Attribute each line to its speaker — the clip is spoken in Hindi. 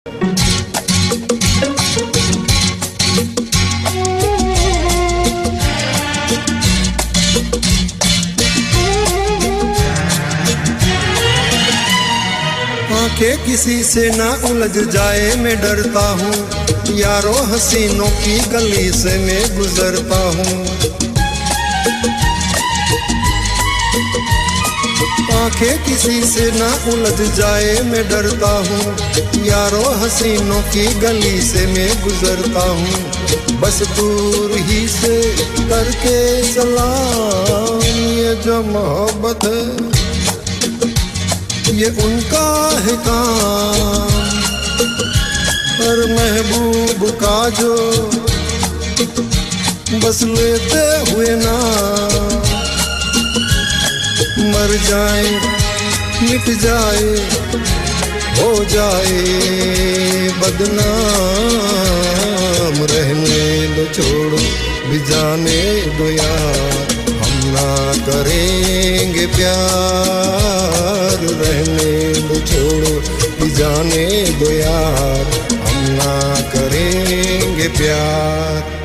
Speaker 1: आंखें किसी से ना उलझ जाए मैं डरता हूँ, यारों हसीनों की गली से मैं गुजरता हूँ। आंखें किसी से ना उलझ जाए मैं डरता हूँ, यारों हसीनों की गली से मैं गुजरता हूँ। बस दूर ही से करके सलाम, ये जो मोहब्बत है ये उनका है काम। और महबूब का जो बस लेते हुए ना मर जाए, मिट जाए, हो जाए बदनाम। रहने दो, छोड़ो भी जाने दो यार, हम ना करेंगे प्यार। रहने दो, छोड़ो भी जाने दो यार, हम ना करेंगे प्यार।